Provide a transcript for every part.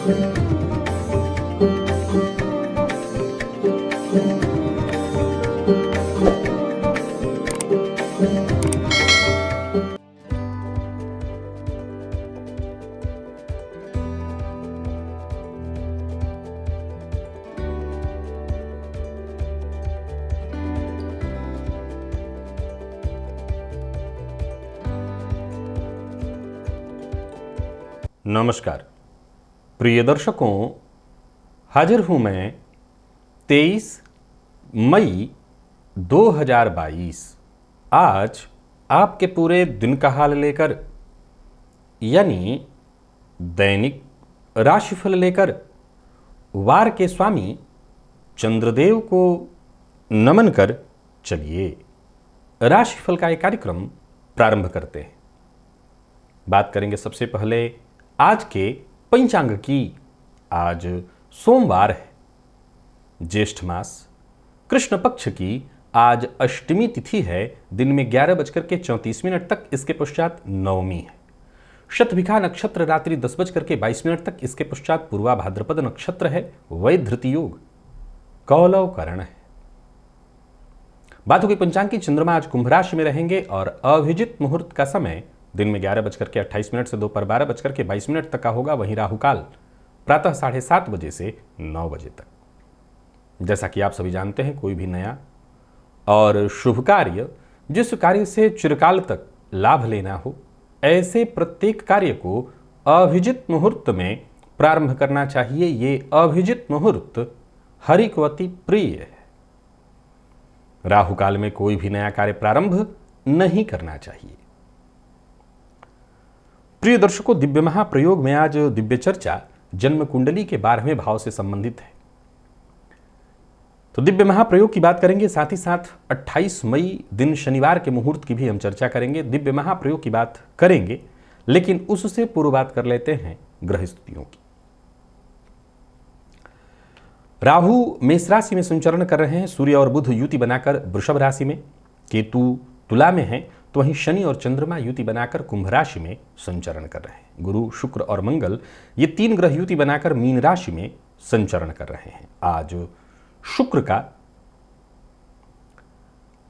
नमस्कार प्रिय दर्शकों, हाजिर हूं मैं 23 मई 2022 आज आपके पूरे दिन का हाल लेकर, यानी दैनिक राशिफल लेकर वार के स्वामी चंद्रदेव को नमन कर चलिए राशिफल का एक कार्यक्रम प्रारंभ करते हैं। बात करेंगे सबसे पहले आज के पंचांग की। आज सोमवार है, ज्येष्ठ मास, कृष्ण पक्ष की आज अष्टमी तिथि है। दिन में 11:34 तक, इसके पश्चात नवमी है। शतभिखा नक्षत्र रात्रि 10:22 तक, इसके पश्चात पूर्वा भाद्रपद नक्षत्र है। वैधृति योग कौलव करण है। बात होगी पंचांग की। चंद्रमा आज कुंभ राशि में रहेंगे और अभिजित मुहूर्त का समय दिन में 11:28 से दोपहर 12:22 तक का होगा। वहीं राहुकाल प्रातः 7:30 बजे से 9 बजे तक। जैसा कि आप सभी जानते हैं, कोई भी नया और शुभ कार्य, जिस कार्य से चिरकाल तक लाभ लेना हो, ऐसे प्रत्येक कार्य को अभिजित मुहूर्त में प्रारंभ करना चाहिए। ये अभिजित मुहूर्त हरि को अति प्रिय है। राहुकाल में कोई भी नया कार्य प्रारंभ नहीं करना चाहिए। प्रिय दर्शकों, दिव्य महाप्रयोग में आज दिव्य चर्चा जन्म कुंडली के 12वें भाव से संबंधित है। तो दिव्य महाप्रयोग की बात करेंगे, साथ ही साथ 28 मई दिन शनिवार के मुहूर्त की भी हम चर्चा करेंगे। दिव्य महाप्रयोग की बात करेंगे, लेकिन उससे पूर्व बात कर लेते हैं ग्रह स्थितियों की। राहु मेष राशि में संचरण कर रहे हैं। सूर्य और बुध युति बनाकर वृषभ राशि में, केतु तुला में है, तो वहीं शनि और चंद्रमा युति बनाकर कुंभ राशि में संचरण कर रहे हैं। गुरु, शुक्र और मंगल, ये 3 ग्रह युति बनाकर मीन राशि में संचरण कर रहे हैं। आज शुक्र का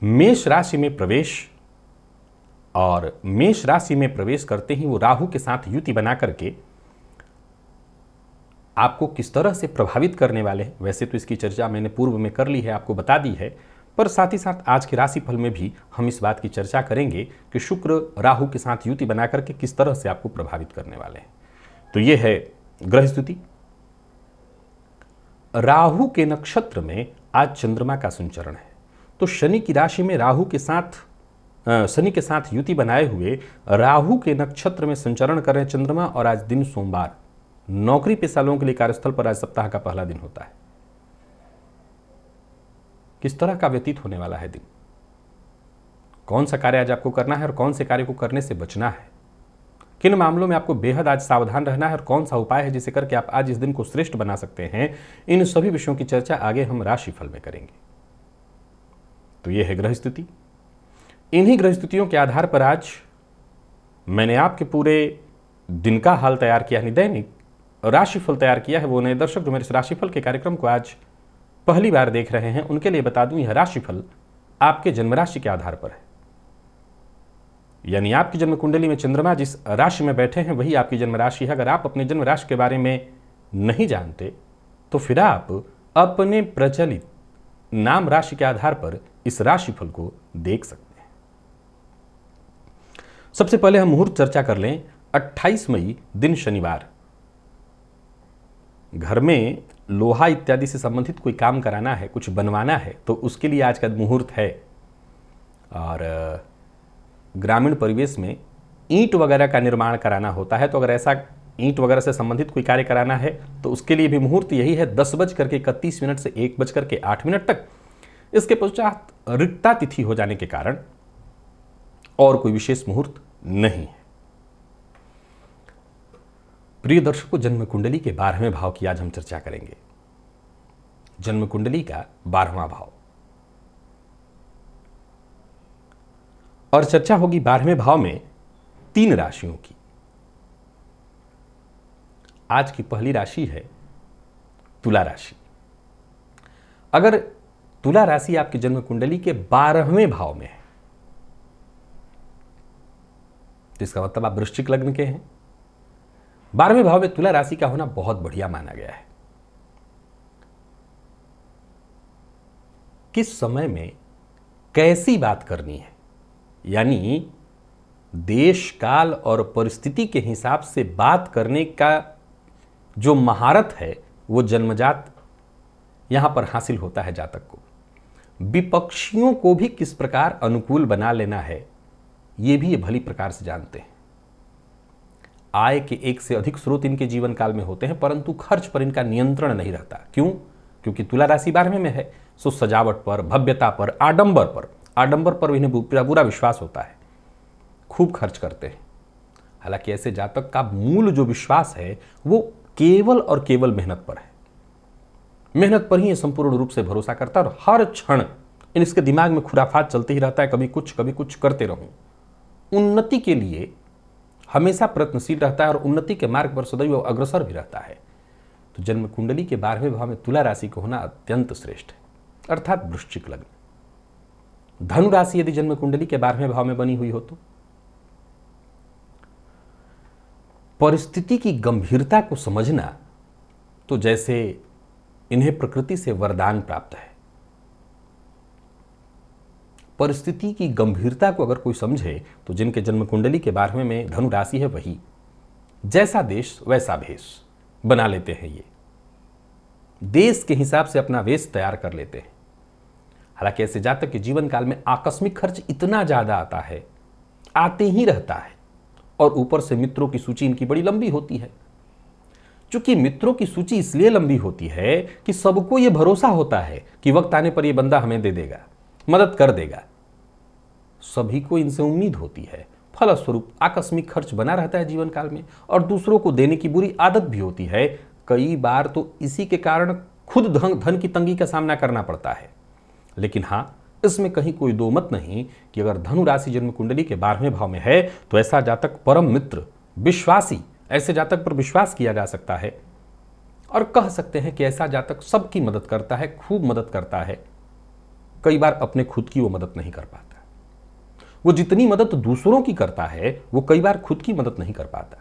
मेष राशि में प्रवेश, और मेष राशि में प्रवेश करते ही वो राहु के साथ युति बना करके आपको किस तरह से प्रभावित करने वाले हैं। वैसे तो इसकी चर्चा मैंने पूर्व में कर ली है, आपको बता दी है, पर साथ ही साथ आज के राशिफल में भी हम इस बात की चर्चा करेंगे कि शुक्र राहु के साथ युति बना करके किस तरह से आपको प्रभावित करने वाले हैं। तो यह है ग्रह स्थिति। राहु के नक्षत्र में आज चंद्रमा का संचरण है। तो शनि की राशि में राहु के साथ शनि के साथ युति बनाए हुए राहु के नक्षत्र में संचरण कर रहे चंद्रमा, और आज दिन सोमवार, नौकरी पेशा लोगों के लिए कार्यस्थल पर आज सप्ताह का पहला दिन होता है। किस तरह का व्यतीत होने वाला है दिन, कौन सा कार्य आज आपको करना है और कौन से कार्य को करने से बचना है, किन मामलों में आपको बेहद आज सावधान रहना है और कौन सा उपाय है जिसे करके आप आज इस दिन को श्रेष्ठ बना सकते हैं, इन सभी विषयों की चर्चा आगे हम राशिफल में करेंगे। तो यह है ग्रह स्थिति। इन्हीं ग्रह स्थितियों के आधार पर आज मैंने आपके पूरे दिन का हाल तैयार किया, यानी दैनिक राशिफल तैयार किया है। वो नए दर्शक जो मेरे इस राशिफल के कार्यक्रम को आज पहली बार देख रहे हैं, उनके लिए बता दूं, यह राशिफल आपके जन्म राशि के आधार पर है। यानी आपकी जन्म कुंडली में चंद्रमा जिस राशि में बैठे हैं वही आपकी जन्म राशि है। अगर आप अपने जन्म राशि के बारे में नहीं जानते तो फिर आप अपने प्रचलित नाम राशि के आधार पर इस राशिफल को देख सकते हैं। सबसे पहले हम मुहूर्त चर्चा कर लें। 28 मई दिन शनिवार, घर में लोहा इत्यादि से संबंधित कोई काम कराना है, कुछ बनवाना है, तो उसके लिए आज का मुहूर्त है। और ग्रामीण परिवेश में ईंट वगैरह का निर्माण कराना होता है, तो अगर ऐसा ईंट वगैरह से संबंधित कोई कार्य कराना है तो उसके लिए भी मुहूर्त यही है, 10:31 से 1:08 तक। इसके पश्चात रिक्ता तिथि हो जाने के कारण और कोई विशेष मुहूर्त नहीं है। प्रिय दर्शकों, जन्म कुंडली के 12वें भाव की आज हम चर्चा करेंगे। जन्म कुंडली का 12वां भाव, और चर्चा होगी 12वें भाव में 3 राशियों की। आज की पहली राशि है तुला राशि। अगर तुला राशि आपकी जन्म कुंडली के 12वें भाव में है तो इसका मतलब आप वृश्चिक लग्न के हैं। 12वें भाव में तुला राशि का होना बहुत बढ़िया माना गया है। किस समय में कैसी बात करनी है, यानी देश काल और परिस्थिति के हिसाब से बात करने का जो महारत है वो जन्मजात यहां पर हासिल होता है जातक को। विपक्षियों को भी किस प्रकार अनुकूल बना लेना है ये भी ये भली प्रकार से जानते हैं। आय के एक से अधिक स्रोत इनके जीवन काल में होते हैं, परंतु खर्च पर इनका नियंत्रण नहीं रहता। क्यों? क्योंकि तुला राशि 12वें में है। सो सजावट पर, भव्यता पर, आडंबर पर इन्हें पूरा विश्वास होता है, खूब खर्च करते हैं। हालांकि ऐसे जातक का मूल जो विश्वास है वो केवल और केवल मेहनत पर है। मेहनत पर ही ये संपूर्ण रूप से भरोसा करता है और हर क्षण इसके दिमाग में खुराफात चलते ही रहता है, कभी कुछ करते रहूं। उन्नति के लिए हमेशा प्रयत्नशील रहता है और उन्नति के मार्ग पर सदैव अग्रसर भी रहता है। तो जन्म कुंडली के 12वें भाव में तुला राशि को होना अत्यंत श्रेष्ठ है, अर्थात वृश्चिक लग्न। धनु राशि यदि जन्म कुंडली के 12वें भाव में बनी हुई हो तो परिस्थिति की गंभीरता को समझना तो जैसे इन्हें प्रकृति से वरदान प्राप्त है। परिस्थिति की गंभीरता को अगर कोई समझे तो जिनके जन्म कुंडली के 12वें में धनु राशि है वही जैसा देश वैसा भेष बना लेते हैं। ये देश के हिसाब से अपना वेश तैयार कर लेते हैं। हालांकि ऐसे जातक के जीवन काल में आकस्मिक खर्च इतना ज्यादा आता है, आते ही रहता है, और ऊपर से मित्रों की सूची इनकी बड़ी लंबी होती है। चूंकि मित्रों की सूची इसलिए लंबी होती है कि सबको यह भरोसा होता है कि वक्त आने पर यह बंदा हमें दे देगा, मदद कर देगा। सभी को इनसे उम्मीद होती है, फलस्वरूप आकस्मिक खर्च बना रहता है जीवन काल में, और दूसरों को देने की बुरी आदत भी होती है। कई बार तो इसी के कारण खुद धन की तंगी का सामना करना पड़ता है। लेकिन हां, इसमें कहीं कोई दो मत नहीं कि अगर धनु राशि जन्म कुंडली के 12वें भाव में है तो ऐसा जातक परम मित्र, विश्वासी, ऐसे जातक पर विश्वास किया जा सकता है और कह सकते हैं कि ऐसा जातक सबकी मदद करता है, खूब मदद करता है। कई बार अपने खुद की वो मदद नहीं कर पाता। वो जितनी मदद दूसरों की करता है वो कई बार खुद की मदद नहीं कर पाता।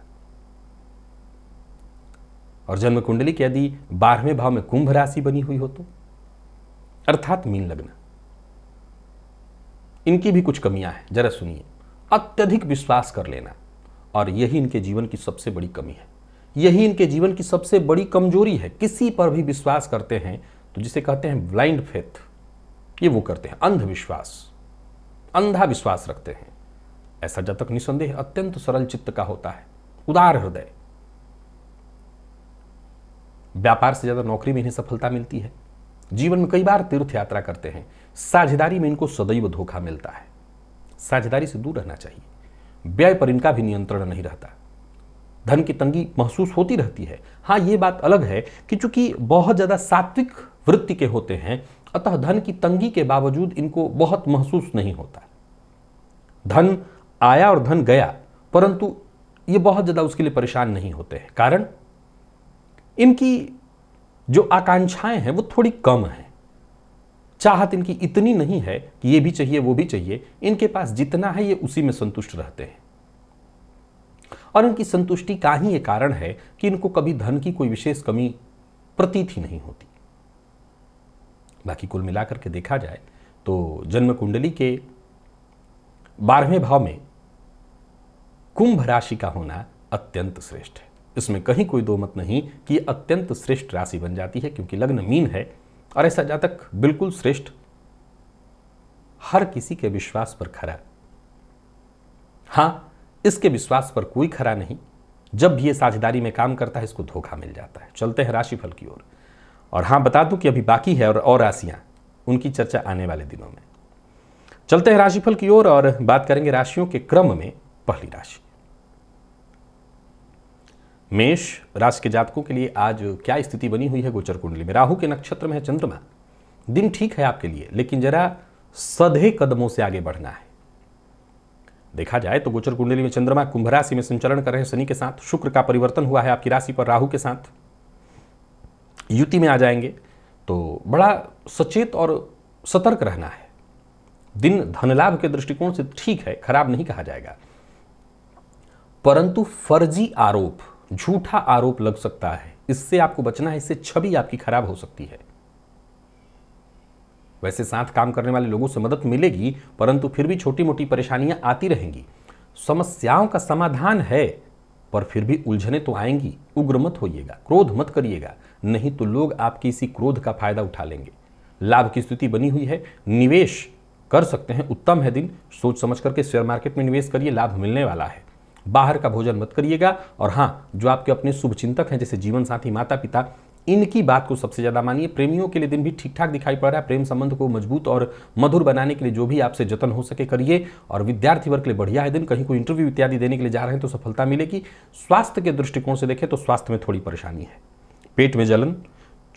और जन्म कुंडली के यदि 12वें भाव में कुंभ राशि बनी हुई हो तो अर्थात मीन लग्न, इनकी भी कुछ कमियां हैं, जरा सुनिए। अत्यधिक विश्वास कर लेना, और यही इनके जीवन की सबसे बड़ी कमी है, यही इनके जीवन की सबसे बड़ी कमजोरी है। किसी पर भी विश्वास करते हैं तो जिसे कहते हैं ब्लाइंड फेथ, ये वो करते हैं, अंधविश्वास, अंधा विश्वास रखते हैं। ऐसा जातक निसंदेह अत्यंत सरल चित्त का होता है, उदार हृदय। व्यापार से ज्यादा नौकरी में इन्हें सफलता मिलती है। जीवन में कई बार तीर्थ यात्रा करते हैं। साझेदारी में इनको सदैव धोखा मिलता है। साझेदारी से दूर रहना चाहिए। व्यय पर इनका भी नियंत्रण नहीं रहता। धन की तंगी महसूस होती रहती है। हाँ, ये बात अलग है कि चूंकि बहुत ज्यादा सात्विक वृत्ति के होते हैं, अतः धन की तंगी के बावजूद इनको बहुत महसूस नहीं होता। धन आया और धन गया, परंतु ये बहुत ज्यादा उसके लिए परेशान नहीं होते हैं। कारण इनकी जो आकांक्षाएं हैं वो थोड़ी कम हैं। चाहत इनकी इतनी नहीं है कि ये भी चाहिए वो भी चाहिए। इनके पास जितना है ये उसी में संतुष्ट रहते हैं, और इनकी संतुष्टि का ही ये कारण है कि इनको कभी धन की कोई विशेष कमी प्रतीत ही नहीं होती। बाकी कुल मिलाकर के देखा जाए तो जन्म कुंडली के 12वें भाव में कुंभ राशि का होना अत्यंत श्रेष्ठ है। इसमें कहीं कोई दो मत नहीं कि यह अत्यंत श्रेष्ठ राशि बन जाती है, क्योंकि लग्न मीन है और ऐसा जातक बिल्कुल श्रेष्ठ, हर किसी के विश्वास पर खरा। हां, इसके विश्वास पर कोई खरा नहीं। जब भी ये साझेदारी में काम करता है इसको धोखा मिल जाता है। चलते हैं राशिफल की ओर। और हां, बता दूं कि अभी बाकी है और राशियां, उनकी चर्चा आने वाले दिनों में। चलते हैं राशिफल की ओर और बात करेंगे राशियों के क्रम में। पहली राशि मेष राशि के जातकों के लिए आज क्या स्थिति बनी हुई है गोचर कुंडली में। राहु के नक्षत्र में है चंद्रमा। दिन ठीक है आपके लिए, लेकिन जरा सधे कदमों से आगे बढ़ना है। देखा जाए तो गोचर कुंडली में चंद्रमा कुंभ राशि में संचरण कर रहे हैं शनि के साथ, शुक्र का परिवर्तन हुआ है आपकी राशि पर राहु के साथ, युति में आ जाएंगे। तो बड़ा सचेत और सतर्क रहना है। दिन धन लाभ के दृष्टिकोण से ठीक है, खराब नहीं कहा जाएगा, परंतु फर्जी आरोप, झूठा आरोप लग सकता है, इससे आपको बचना है, इससे छवि आपकी खराब हो सकती है। वैसे साथ काम करने वाले लोगों से मदद मिलेगी, परंतु फिर भी छोटी मोटी परेशानियां आती रहेंगी। समस्याओं का समाधान है, पर फिर भी उलझने तो आएंगी। उग्र मत होइएगा, क्रोध मत करिएगा, नहीं तो लोग आपके इसी क्रोध का फायदा उठा लेंगे। लाभ की स्थिति बनी हुई है, निवेश कर सकते हैं, उत्तम है दिन। सोच समझ करके शेयर मार्केट में निवेश करिए, लाभ मिलने वाला है। बाहर का भोजन मत करिएगा। और हाँ, जो आपके अपने शुभचिंतक हैं जैसे जीवन साथी, माता पिता, इनकी बात को सबसे ज्यादा मानिए। प्रेमियों के लिए दिन भी ठीक ठाक दिखाई पड़ रहा है। प्रेम संबंध को मजबूत और मधुर बनाने के लिए जो भी आपसे जतन हो सके करिए। और विद्यार्थी वर्ग के लिए बढ़िया है दिन। कहीं कोई इंटरव्यू इत्यादि देने के लिए जा रहे हैं तो सफलता मिलेगी। स्वास्थ्य के दृष्टिकोण से देखें तो स्वास्थ्य में थोड़ी परेशानी है, पेट में जलन,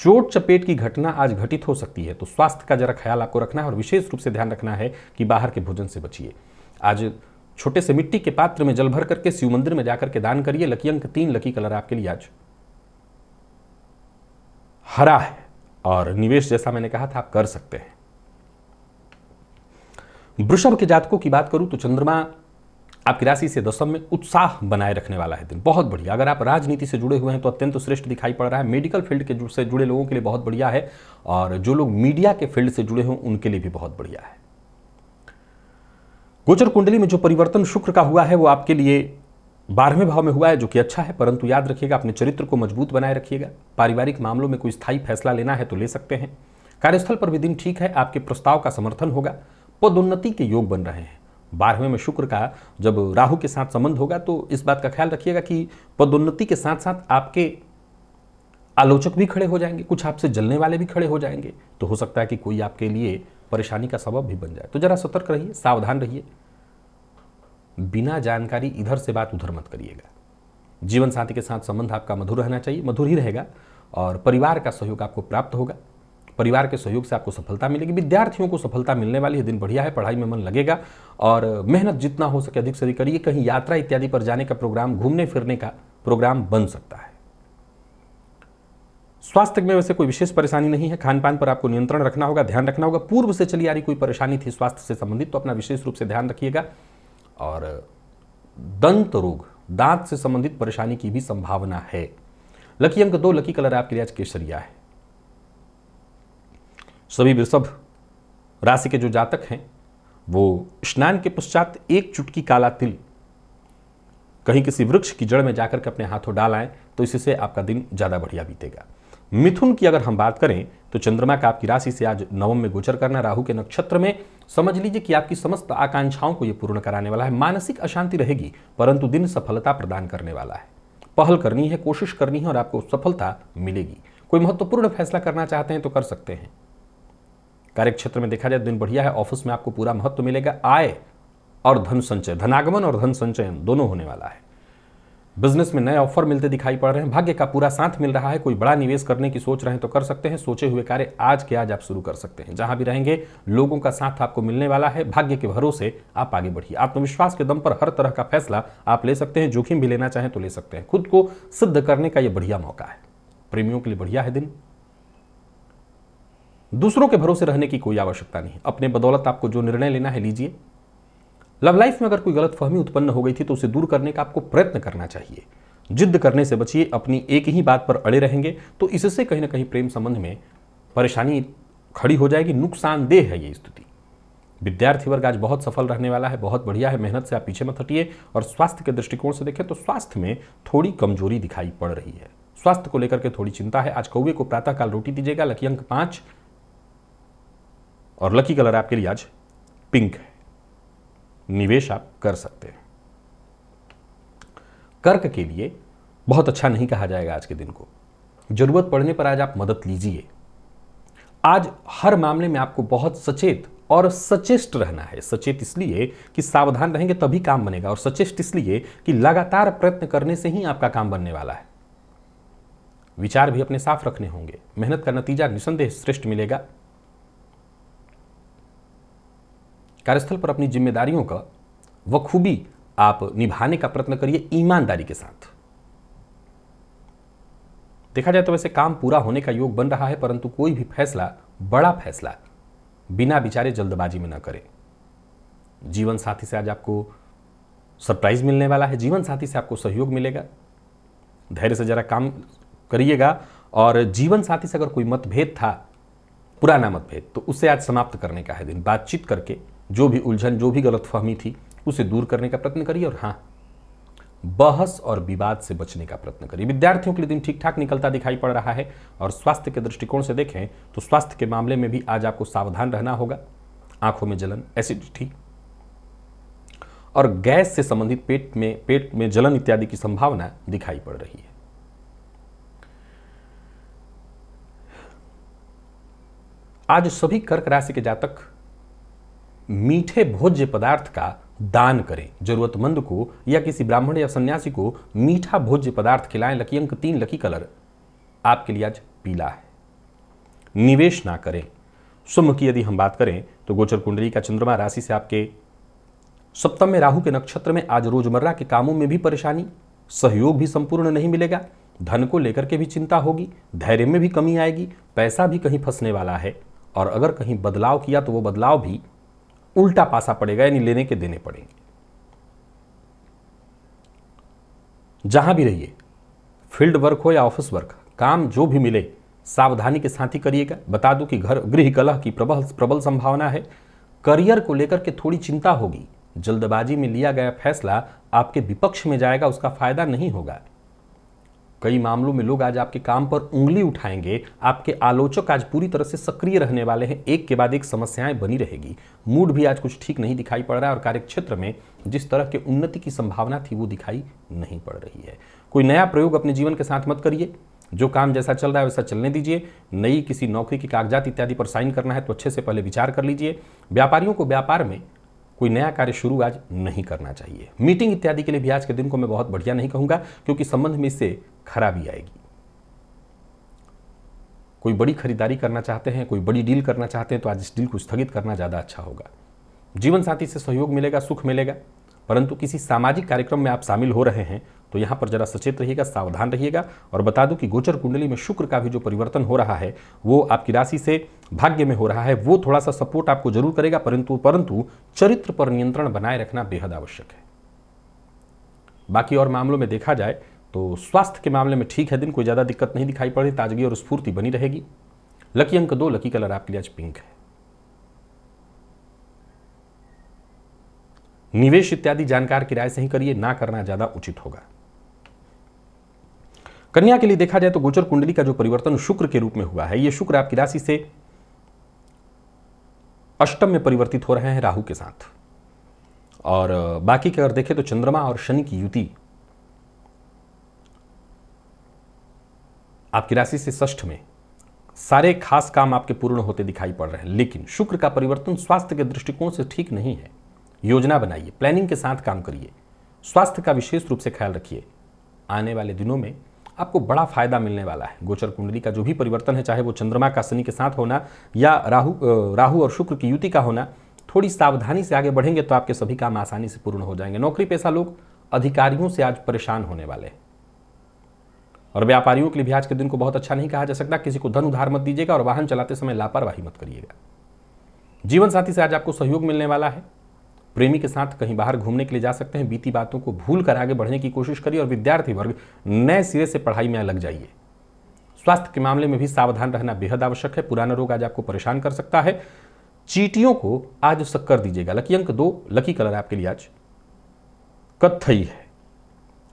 चोट चपेट की घटना आज घटित हो सकती है। तो स्वास्थ्य का जरा ख्याल आपको रखना है और विशेष रूप से ध्यान रखना है कि बाहर के भोजन से बचिए। आज छोटे से मिट्टी के पात्र में जल भर करके शिव मंदिर में जाकर के दान करिए। लकी अंक 3, लकी कलर आपके लिए आज हरा है। और निवेश जैसा मैंने कहा था आप कर सकते हैं। वृषभ के जातकों की बात करूं तो चंद्रमा आपकी राशि से दशम में, उत्साह बनाए रखने वाला है दिन, बहुत बढ़िया। अगर आप राजनीति से जुड़े हुए हैं तो अत्यंत श्रेष्ठ दिखाई पड़ रहा है। मेडिकल फील्ड के से जुड़े लोगों के लिए बहुत बढ़िया है, और जो लोग मीडिया के फील्ड से जुड़े हों उनके लिए भी बहुत बढ़िया है। गोचर कुंडली में जो परिवर्तन शुक्र का हुआ है वो आपके लिए 12वें भाव में हुआ है, जो कि अच्छा है, परंतु याद रखिएगा अपने चरित्र को मजबूत बनाए रखिएगा। पारिवारिक मामलों में कोई स्थायी फैसला लेना है तो ले सकते हैं। कार्यस्थल पर भी दिन ठीक है, आपके प्रस्ताव का समर्थन होगा। पदोन्नति के योग बन रहे हैं। 12वें में शुक्र का जब राहु के साथ संबंध होगा तो इस बात का ख्याल रखिएगा कि पदोन्नति के साथ साथ आपके आलोचक भी खड़े हो जाएंगे, कुछ आपसे जलने वाले भी खड़े हो जाएंगे। तो हो सकता है कि कोई आपके लिए परेशानी का सबब भी बन जाए। तो जरा सतर्क रहिए, सावधान रहिए, बिना जानकारी इधर से बात उधर मत करिएगा। जीवन साथी के साथ संबंध आपका मधुर रहना चाहिए, मधुर ही रहेगा। और परिवार का सहयोग आपको प्राप्त होगा। परिवार के सहयोग से आपको सफलता मिलेगी। विद्यार्थियों को सफलता मिलने वाली है, दिन बढ़िया है, पढ़ाई में मन लगेगा और मेहनत जितना हो सके अधिक से अधिक करिए। कहीं यात्रा इत्यादि पर जाने का प्रोग्राम, घूमने फिरने का प्रोग्राम बन सकता है। स्वास्थ्य में वैसे कोई विशेष परेशानी नहीं है। खान पान पर आपको नियंत्रण रखना होगा, ध्यान रखना होगा। पूर्व से चली आ रही कोई परेशानी थी स्वास्थ्य से संबंधित तो अपना विशेष रूप से ध्यान रखिएगा। और दंत रोग, दांत से संबंधित परेशानी की भी संभावना है। लकी अंक 2, लकी कलर आपके लिए आज केसरिया है। सभी वृषभ राशि के जो जातक हैं वो स्नान के पश्चात एक चुटकी काला तिल कहीं किसी वृक्ष की जड़ में जाकर के अपने हाथों डाल आएं तो इससे आपका दिन ज्यादा बढ़िया बीतेगा। मिथुन की अगर हम बात करें तो चंद्रमा का आपकी राशि से आज नवम में गोचर करना, राहु के नक्षत्र में। समझ लीजिए कि आपकी समस्त आकांक्षाओं को यह पूर्ण कराने वाला है। मानसिक अशांति रहेगी, परंतु दिन सफलता प्रदान करने वाला है। पहल करनी है, कोशिश करनी है और आपको सफलता मिलेगी। कोई महत्वपूर्ण फैसला करना चाहते हैं तो कर सकते हैं। कार्यक्षेत्र में देखा जाए दिन बढ़िया है। ऑफिस में आपको पूरा महत्व मिलेगा। आय और धन संचय, धनागमन और धन संचयन दोनों होने वाला है। बिजनेस में नए ऑफर मिलते दिखाई पड़ रहे हैं। भाग्य का पूरा साथ मिल रहा है। कोई बड़ा निवेश करने की सोच रहे हैं तो कर सकते हैं। सोचे हुए कार्य आज के आज आप शुरू कर सकते हैं। जहां भी रहेंगे लोगों का साथ आपको मिलने वाला है। भाग्य के भरोसे आप आगे बढ़िए। आत्मविश्वास के दम पर हर तरह का फैसला आप ले सकते हैं। जोखिम भी लेना चाहें तो ले सकते हैं। खुद को सिद्ध करने का यह बढ़िया मौका है। प्रेमियों के लिए बढ़िया है दिन। दूसरों के भरोसे रहने की कोई आवश्यकता नहीं। अपने बदौलत आपको जो निर्णय लेना है लीजिए। लव लाइफ में अगर कोई गलतफहमी उत्पन्न हो गई थी तो उसे दूर करने का आपको प्रयत्न करना चाहिए। जिद करने से बचिए। अपनी एक ही बात पर अड़े रहेंगे तो इससे कहीं ना कहीं प्रेम संबंध में परेशानी खड़ी हो जाएगी। नुकसानदेह है ये स्थिति। विद्यार्थी वर्ग आज बहुत सफल रहने वाला है, बहुत बढ़िया है। मेहनत से आप पीछे मत हटिए। और स्वास्थ्य के दृष्टिकोण से देखें तो स्वास्थ्य में थोड़ी कमजोरी दिखाई पड़ रही है। स्वास्थ्य को लेकर के थोड़ी चिंता है। आज कौवे को प्रातःकाल रोटी दीजिएगा। लकी अंक 5 और लकी कलर आपके लिए आज पिंक है। निवेश आप कर सकते हैं। कर्क के लिए बहुत अच्छा नहीं कहा जाएगा आज के दिन को। जरूरत पड़ने पर आज आप मदद लीजिए। आज हर मामले में आपको बहुत सचेत और सचेष्ट रहना है। सचेत इसलिए कि सावधान रहेंगे तभी काम बनेगा, और सचेष्ट इसलिए कि लगातार प्रयत्न करने से ही आपका काम बनने वाला है। विचार भी अपने साफ रखने होंगे। मेहनत का नतीजा निसंदेह श्रेष्ठ मिलेगा। कार्यस्थल पर अपनी जिम्मेदारियों का वह खूबी आप निभाने का प्रयत्न करिए ईमानदारी के साथ। देखा जाए तो वैसे काम पूरा होने का योग बन रहा है, परंतु कोई भी फैसला, बड़ा फैसला बिना विचारे जल्दबाजी में न करें। जीवन साथी से आज आपको सरप्राइज मिलने वाला है, जीवन साथी से आपको सहयोग मिलेगा। धैर्य से जरा काम करिएगा और जीवन साथी से अगर कोई मतभेद था, पुराना मतभेद, तो उसे आज समाप्त करने का है दिन। बातचीत करके जो भी उलझन, जो भी गलतफहमी थी, उसे दूर करने का प्रयत्न करिए। और हाँ, बहस और विवाद से बचने का प्रयत्न करिए। विद्यार्थियों के लिए दिन ठीक ठाक निकलता दिखाई पड़ रहा है। और स्वास्थ्य के दृष्टिकोण से देखें तो स्वास्थ्य के मामले में भी आज आपको सावधान रहना होगा। आंखों में जलन, एसिडिटी और गैस से संबंधित पेट में जलन इत्यादि की संभावना दिखाई पड़ रही है। आज सभी कर्क राशि के जातक मीठे भोज्य पदार्थ का दान करें। जरूरतमंद को या किसी ब्राह्मण या सन्यासी को मीठा भोज्य पदार्थ खिलाएं। लकी अंक 3, लकी कलर आपके लिए आज पीला है। निवेश ना करें। शुभ की यदि हम बात करें तो गोचर कुंडली का चंद्रमा राशि से आपके सप्तम में राहु के नक्षत्र में आज रोजमर्रा के कामों में भी परेशानी, सहयोग भी संपूर्ण नहीं मिलेगा। धन को लेकर के भी चिंता होगी, धैर्य में भी कमी आएगी, पैसा भी कहीं फंसने वाला है। और अगर कहीं बदलाव किया तो वो बदलाव भी उल्टा पासा पड़ेगा, यानी लेने के देने पड़ेंगे। जहां भी रहिए, फील्ड वर्क हो या ऑफिस वर्क, काम जो भी मिले सावधानी के साथ ही करिएगा। बता दूं कि गृह कलह की प्रबल संभावना है। करियर को लेकर के थोड़ी चिंता होगी। जल्दबाजी में लिया गया फैसला आपके विपक्ष में जाएगा, उसका फायदा नहीं होगा। कई मामलों में लोग आज आपके काम पर उंगली उठाएंगे। आपके आलोचक आज पूरी तरह से सक्रिय रहने वाले हैं। एक के बाद एक समस्याएं बनी रहेगी। मूड भी आज कुछ ठीक नहीं दिखाई पड़ रहा है और कार्यक्षेत्र में जिस तरह के उन्नति की संभावना थी वो दिखाई नहीं पड़ रही है। कोई नया प्रयोग अपने जीवन के साथ मत करिए। जो काम जैसा चल रहा है वैसा चलने दीजिए। नई किसी नौकरी की कागजात इत्यादि पर साइन करना है तो अच्छे से पहले विचार कर लीजिए। व्यापारियों को व्यापार में कोई नया कार्य शुरू आज नहीं करना चाहिए। मीटिंग इत्यादि के लिए भी आज के दिन को मैं बहुत बढ़िया नहीं कहूंगा, क्योंकि संबंध में इससे खराबी आएगी। कोई बड़ी खरीदारी करना चाहते हैं, कोई बड़ी डील करना चाहते हैं तो आज इस डील को स्थगित करना ज्यादा अच्छा होगा। जीवन साथी से सहयोग मिलेगा, सुख मिलेगा। परंतु किसी सामाजिक कार्यक्रम में आप शामिल हो रहे हैं तो यहां पर जरा सचेत रहिएगा, सावधान रहिएगा। और बता दूं कि गोचर कुंडली में शुक्र का भी जो परिवर्तन हो रहा है वो आपकी राशि से भाग्य में हो रहा है। वो थोड़ा सा सपोर्ट आपको जरूर करेगा, परंतु चरित्र पर नियंत्रण बनाए रखना बेहद आवश्यक है। बाकी और मामलों में देखा जाए तो स्वास्थ्य के मामले में ठीक है दिन, कोई ज्यादा दिक्कत नहीं दिखाई पड़ रही। ताजगी और स्फूर्ति बनी रहेगी। लकी अंक 2, लकी कलर आपके लिए आज पिंक है। निवेश इत्यादि जानकार की राय से ही करिए, ना करना ज्यादा उचित होगा। कन्या के लिए देखा जाए तो गोचर कुंडली का जो परिवर्तन शुक्र के रूप में हुआ है, ये शुक्र आपकी राशि से अष्टम में परिवर्तित हो रहे हैं राहु के साथ। और बाकी के अगर देखें तो चंद्रमा और शनि की युति आपकी राशि से षष्ठ में, सारे खास काम आपके पूर्ण होते दिखाई पड़ रहे हैं। लेकिन शुक्र का परिवर्तन स्वास्थ्य के दृष्टिकोण से ठीक नहीं है। योजना बनाइए, प्लानिंग के साथ काम करिए, स्वास्थ्य का विशेष रूप से ख्याल रखिए। आने वाले दिनों में आपको बड़ा फायदा मिलने वाला है। गोचर कुंडली का जो भी परिवर्तन है, चाहे वो चंद्रमा का शनि के साथ होना या राहु और शुक्र की युति का होना, थोड़ी सावधानी से आगे बढ़ेंगे तो आपके सभी काम आसानी से पूर्ण हो जाएंगे। नौकरी पेशा लोग अधिकारियों से आज परेशान होने वाले हैं। और व्यापारियों के लिए भी आज के दिन को बहुत अच्छा नहीं कहा जा सकता। किसी को धन उधार मत दीजिएगा और वाहन चलाते समय लापरवाही मत करिएगा। जीवन साथी से आज आपको सहयोग मिलने वाला है। प्रेमी के साथ कहीं बाहर घूमने के लिए जा सकते हैं। बीती बातों को भूल कर आगे बढ़ने की कोशिश करिए। और विद्यार्थी वर्ग नए सिरे से पढ़ाई में लग जाइए। स्वास्थ्य के मामले में भी सावधान रहना बेहद आवश्यक है। पुराना रोग आज आपको परेशान कर सकता है। चींटियों को आज शक्कर दीजिएगा। लकी अंक 2, लकी कलर आपके लिए आज कत्थई है।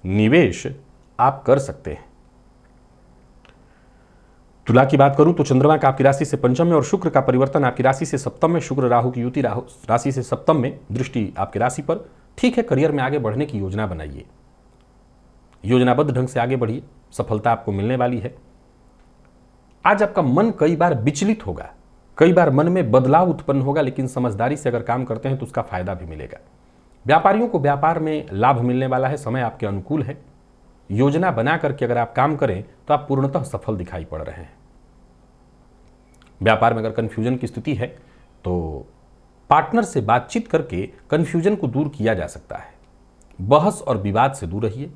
निवेश आप कर सकते हैं। तुला की बात करूं तो चंद्रमा का आपकी राशि से पंचम में और शुक्र का परिवर्तन आपकी राशि से सप्तम में। शुक्र राहु की युति राशि से सप्तम में, दृष्टि आपकी राशि पर। ठीक है, करियर में आगे बढ़ने की योजना बनाइए। योजनाबद्ध ढंग से आगे बढ़िए, सफलता आपको मिलने वाली है। आज आपका मन कई बार विचलित होगा, कई बार मन में बदलाव उत्पन्न होगा, लेकिन समझदारी से अगर काम करते हैं तो उसका फायदा भी मिलेगा। व्यापारियों को व्यापार में लाभ मिलने वाला है। समय आपके अनुकूल है। योजना बना करके अगर आप काम करें तो आप पूर्णतः सफल दिखाई पड़ रहे हैं। व्यापार में अगर कंफ्यूजन की स्थिति है तो पार्टनर से बातचीत करके कंफ्यूजन को दूर किया जा सकता है। बहस और विवाद से दूर रहिए।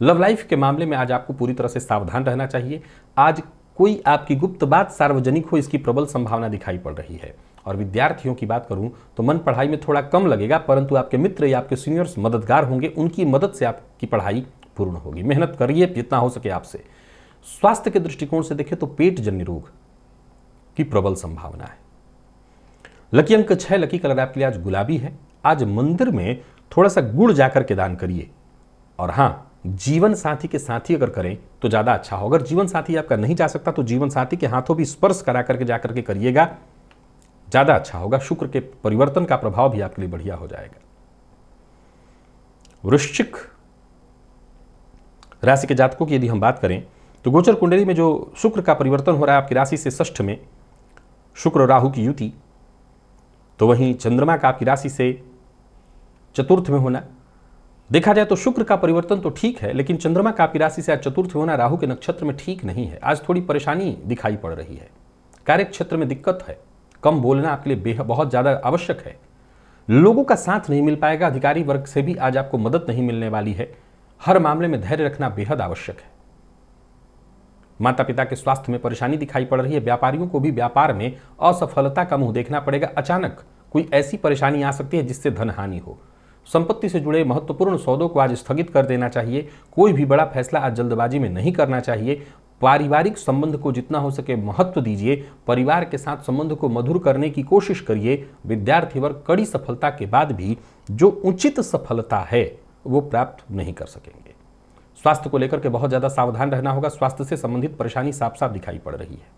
लव लाइफ के मामले में आज आपको पूरी तरह से सावधान रहना चाहिए। आज कोई आपकी गुप्त बात सार्वजनिक हो, इसकी प्रबल संभावना दिखाई पड़ रही है। और विद्यार्थियों की बात करूं तो मन पढ़ाई में थोड़ा कम लगेगा, परंतु आपके मित्र या आपके सीनियर्स मददगार होंगे, उनकी मदद से आपकी पढ़ाई पूर्ण होगी। मेहनत करिए जितना हो सके आपसे। स्वास्थ्य के दृष्टिकोण से देखें तो पेट जन्य रोग की प्रबल संभावना है। लकी अंक 6, लकी कलर आपके लिए आज गुलाबी है। आज मंदिर में थोड़ा सा गुड़ जाकर के दान करिए। और हाँ, जीवन साथी के साथी अगर करें तो ज्यादा अच्छा हो। अगर जीवन साथी आपका नहीं जा सकता तो जीवन साथी के हाथों भी स्पर्श करा करके जाकर के करिएगा, ज्यादा अच्छा होगा। शुक्र के परिवर्तन का प्रभाव भी आपके लिए बढ़िया हो जाएगा। वृश्चिक राशि के जातकों की यदि हम बात करें तो गोचर कुंडली में जो शुक्र का परिवर्तन हो रहा है आपकी राशि से षष्ठ में, शुक्र और राहु की युति, तो वहीं चंद्रमा का आपकी राशि से चतुर्थ में होना। देखा जाए तो शुक्र का परिवर्तन तो ठीक है, लेकिन चंद्रमा का आपकी राशि से आज चतुर्थ में होना राहु के नक्षत्र में ठीक नहीं है। आज थोड़ी परेशानी दिखाई पड़ रही है। कार्य क्षेत्र में दिक्कत है। कम बोलना आपके लिए बहुत ज्यादा आवश्यक है। लोगों का साथ नहीं मिल पाएगा। अधिकारी वर्ग से भी आज आपको मदद नहीं मिलने वाली है। हर मामले में धैर्य रखना बेहद आवश्यक है। माता पिता के स्वास्थ्य में परेशानी दिखाई पड़ रही है। व्यापारियों को भी व्यापार में असफलता का मुंह देखना पड़ेगा। अचानक कोई ऐसी परेशानी आ सकती है जिससे धन हानि हो। संपत्ति से जुड़े महत्वपूर्ण सौदों को आज स्थगित कर देना चाहिए। कोई भी बड़ा फैसला आज जल्दबाजी में नहीं करना चाहिए। पारिवारिक संबंध को जितना हो सके महत्व दीजिए। परिवार के साथ संबंध को मधुर करने की कोशिश करिए। विद्यार्थी वर्ग कड़ी सफलता के बाद भी जो उचित सफलता है वो प्राप्त नहीं कर सकेंगे। स्वास्थ्य को लेकर के बहुत ज्यादा सावधान रहना होगा। स्वास्थ्य से संबंधित परेशानी साफ साफ दिखाई पड़ रही है।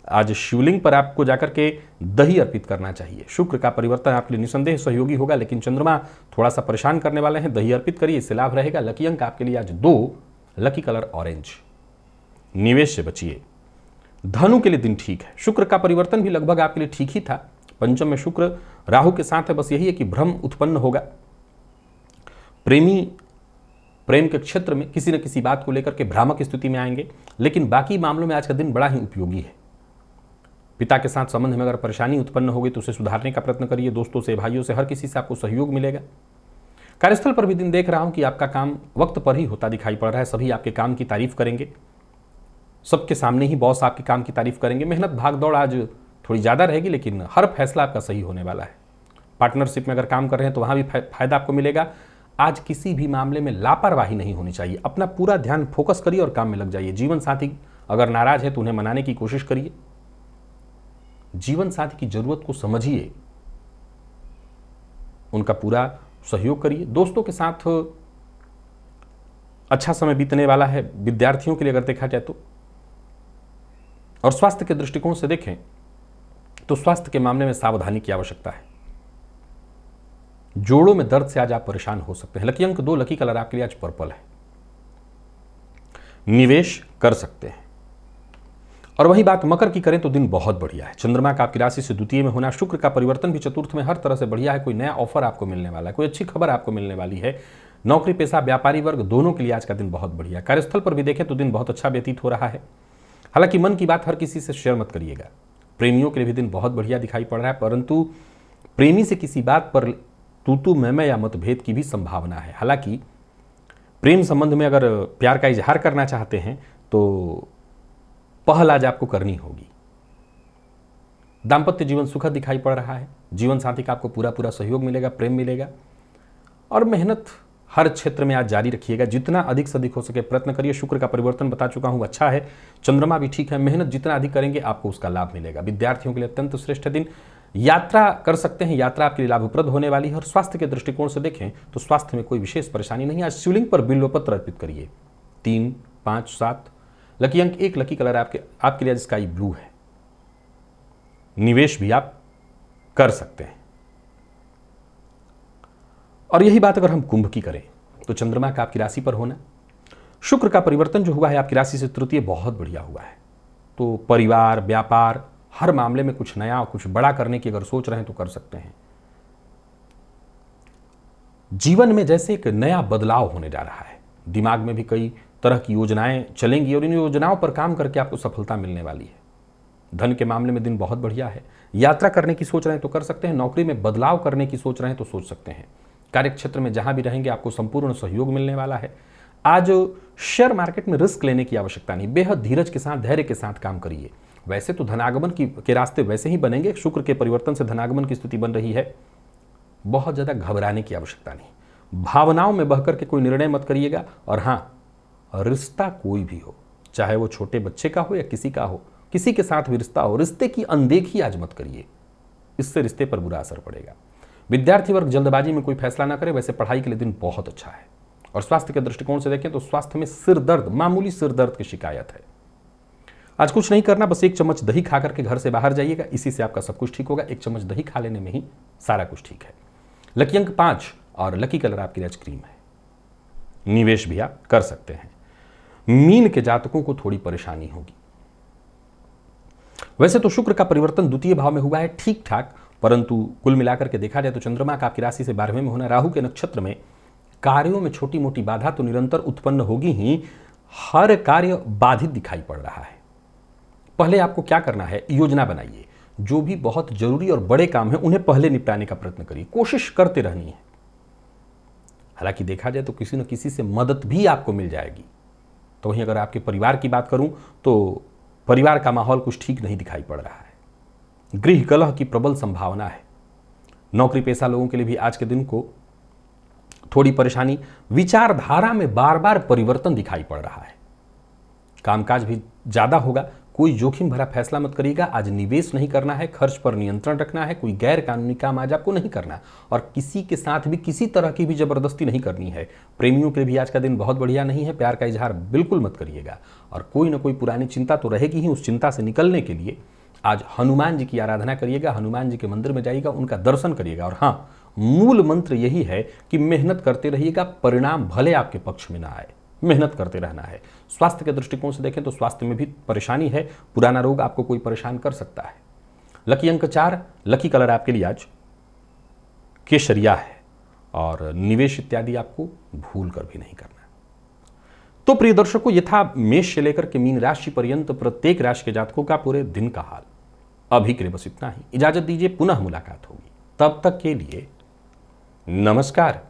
आज शिवलिंग पर आपको जाकर के दही अर्पित करना चाहिए। शुक्र का परिवर्तन आपके लिए निसंदेह सहयोगी होगा, लेकिन चंद्रमा थोड़ा सा परेशान करने वाले हैं। दही अर्पित करिए, इससे लाभ रहेगा। लकी अंक आपके लिए आज 2, लकी कलर ऑरेंज। निवेश से बचिए। धनु के लिए दिन ठीक है। शुक्र का परिवर्तन भी लगभग आपके लिए ठीक ही था। पंचम में शुक्र राहु के साथ है। बस यही है कि भ्रम उत्पन्न होगा। प्रेमी प्रेम के क्षेत्र में किसी न किसी बात को लेकर के भ्रामक स्थिति में आएंगे, लेकिन बाकी मामलों में आज का दिन बड़ा ही उपयोगी है। पिता के साथ संबंध में अगर परेशानी उत्पन्न होगी तो उसे सुधारने का प्रयत्न करिए। दोस्तों से, भाइयों से, हर किसी से आपको सहयोग मिलेगा। कार्यस्थल पर भी दिन देख रहा हूं कि आपका काम वक्त पर ही होता दिखाई पड़ रहा है। सभी आपके काम की तारीफ करेंगे। सबके सामने ही बॉस आपके काम की तारीफ करेंगे। मेहनत भागदौड़ आज थोड़ी ज़्यादा रहेगी, लेकिन हर फैसला आपका सही होने वाला है। पार्टनरशिप में अगर काम कर रहे हैं तो वहाँ भी फायदा आपको मिलेगा। आज किसी भी मामले में लापरवाही नहीं होनी चाहिए। अपना पूरा ध्यान फोकस करिए और काम में लग जाइए। जीवन साथी अगर नाराज है तो उन्हें मनाने की कोशिश करिए। जीवन साथी की जरूरत को समझिए, उनका पूरा सहयोग करिए। दोस्तों के साथ अच्छा समय बीतने वाला है विद्यार्थियों के लिए अगर देखा जाए तो। और स्वास्थ्य के दृष्टिकोण से देखें तो स्वास्थ्य के मामले में सावधानी की आवश्यकता है। जोड़ों में दर्द से आज आप परेशान हो सकते हैं। लकी अंक 2, लकी कलर आपके लिए आज पर्पल है। निवेश कर सकते हैं। और वही बात मकर की करें तो दिन बहुत बढ़िया है। चंद्रमा का आपकी राशि से द्वितीय में होना, शुक्र का परिवर्तन भी चतुर्थ में, हर तरह से बढ़िया है। कोई नया ऑफर आपको मिलने वाला है, कोई अच्छी खबर आपको मिलने वाली है। नौकरी पेशा व्यापारी वर्ग दोनों के लिए आज का दिन बहुत बढ़िया। कार्यस्थल पर भी देखें तो दिन बहुत अच्छा व्यतीत हो रहा है। हालांकि मन की बात हर किसी से शेयर मत करिएगा। प्रेमियों के लिए भी दिन बहुत बढ़िया दिखाई पड़ रहा है, परंतु प्रेमी से किसी बात पर तू मैं या मतभेद की भी संभावना है। हालांकि प्रेम संबंध में अगर प्यार का इजहार करना चाहते हैं तो पहल आज आपको करनी होगी। दाम्पत्य जीवन सुखद दिखाई पड़ रहा है। जीवन साथी का आपको पूरा सहयोग मिलेगा, प्रेम मिलेगा। और मेहनत हर क्षेत्र में आज जारी रखिएगा। जितना अधिक से अधिक हो सके प्रयत्न करिए। शुक्र का परिवर्तन बता चुका हूं, अच्छा है। चंद्रमा भी ठीक है। मेहनत जितना अधिक करेंगे आपको उसका लाभ मिलेगा। विद्यार्थियों के लिए अत्यंत श्रेष्ठ दिन। यात्रा कर सकते हैं, यात्रा आपके लिए लाभप्रद होने वाली है। और स्वास्थ्य के दृष्टिकोण से देखें तो स्वास्थ्य में कोई विशेष परेशानी नहीं। आज शिवलिंग पर बिल्वपत्र अर्पित करिए। 3, 5, 7। लकी अंक 1, लकी कलर आपके लिए स्काई ब्लू है। निवेश भी आप कर सकते हैं। और यही बात अगर हम कुंभ की करें तो चंद्रमा का आपकी राशि पर होना, शुक्र का परिवर्तन जो हुआ है आपकी राशि से तृतीय, बहुत बढ़िया हुआ है। तो परिवार, व्यापार, हर मामले में कुछ नया, कुछ बड़ा करने की अगर सोच रहे हैं तो कर सकते हैं। जीवन में जैसे एक नया बदलाव होने जा रहा है। दिमाग में भी कई तरह की योजनाएं चलेंगी और इन योजनाओं पर काम करके आपको सफलता मिलने वाली है। धन के मामले में दिन बहुत बढ़िया है। यात्रा करने की सोच रहे हैं तो कर सकते हैं, नौकरी में बदलाव करने की सोच रहे हैं तो सोच सकते हैं। कार्यक्षेत्र में जहां भी रहेंगे आपको संपूर्ण सहयोग मिलने वाला है। आज शेयर मार्केट में रिस्क लेने की आवश्यकता नहीं, बेहद धीरज के साथ, धैर्य के साथ काम करिए। वैसे तो धनागमन के रास्ते वैसे ही बनेंगे, शुक्र के परिवर्तन से धनागमन की स्थिति बन रही है। बहुत ज्यादा घबराने की आवश्यकता नहीं, भावनाओं में बहकर के कोई निर्णय मत करिएगा। और हां, रिश्ता कोई भी हो, चाहे वो छोटे बच्चे का हो या किसी का हो, किसी के साथ भी रिश्ता हो, रिश्ते की अनदेखी आज मत करिए, इससे रिश्ते पर बुरा असर पड़ेगा। विद्यार्थी वर्ग जल्दबाजी में कोई फैसला ना करे। वैसे पढ़ाई के लिए दिन बहुत अच्छा है। और स्वास्थ्य के दृष्टिकोण से देखें तो स्वास्थ्य में सिर दर्द, मामूली सिर दर्द की शिकायत है। आज कुछ नहीं करना, बस 1 चम्मच दही खा करके घर से बाहर जाइएगा, इसी से आपका सब कुछ ठीक होगा। 1 चम्मच दही खा लेने में ही सारा कुछ ठीक है। लकी अंक 5 और लकी कलर आपकी रज क्रीम है। निवेश भी आप कर सकते हैं। मीन के जातकों को थोड़ी परेशानी होगी। वैसे तो शुक्र का परिवर्तन द्वितीय भाव में हुआ है, ठीक ठाक, परंतु कुल मिलाकर के देखा जाए तो चंद्रमा का आपकी राशि से 12वें में होना, राहु के नक्षत्र में, कार्यों में छोटी मोटी बाधा तो निरंतर उत्पन्न होगी ही। हर कार्य बाधित दिखाई पड़ रहा है। पहले आपको क्या करना है, योजना बनाइए। जो भी बहुत जरूरी और बड़े काम है उन्हें पहले निपटाने का प्रयत्न करिए, कोशिश करते रहनी है। हालांकि देखा जाए तो किसी न किसी से मदद भी आपको मिल जाएगी। तो वहीं अगर आपके परिवार की बात करूं तो परिवार का माहौल कुछ ठीक नहीं दिखाई पड़ रहा है। गृह कलह की प्रबल संभावना है। नौकरी पेशा लोगों के लिए भी आज के दिन को थोड़ी परेशानी, विचारधारा में बार बार परिवर्तन दिखाई पड़ रहा है। कामकाज भी ज्यादा होगा। कोई जोखिम भरा फैसला मत करिएगा। आज निवेश नहीं करना है, खर्च पर नियंत्रण रखना है। कोई गैर कानूनी काम आज आपको नहीं करना, और किसी के साथ भी किसी तरह की भी जबरदस्ती नहीं करनी है। प्रेमियों के लिए भी आज का दिन बहुत बढ़िया नहीं है। प्यार का इजहार बिल्कुल मत करिएगा। और कोई ना कोई पुरानी चिंता तो रहेगी ही। उस चिंता से निकलने के लिए आज हनुमान जी की आराधना करिएगा, हनुमान जी के मंदिर में जाइएगा, उनका दर्शन करिएगा। और हाँ, मूल मंत्र यही है कि मेहनत करते रहिएगा, परिणाम भले आपके पक्ष में ना आए, मेहनत करते रहना है। स्वास्थ्य के दृष्टिकोण से देखें तो स्वास्थ्य में भी परेशानी है। पुराना रोग आपको कोई परेशान कर सकता है। लकी अंक 4, लकी कलर आपके लिए आज केसरिया है। और निवेश इत्यादि आपको भूल कर भी नहीं करना। तो प्रिय दर्शकों, ये था मेष से लेकर के मीन राशि पर्यंत प्रत्येक राशि के जातकों का पूरे दिन का हाल। अभी के लिए बस इतना ही। इजाजत दीजिए, पुनः मुलाकात होगी। तब तक के लिए नमस्कार।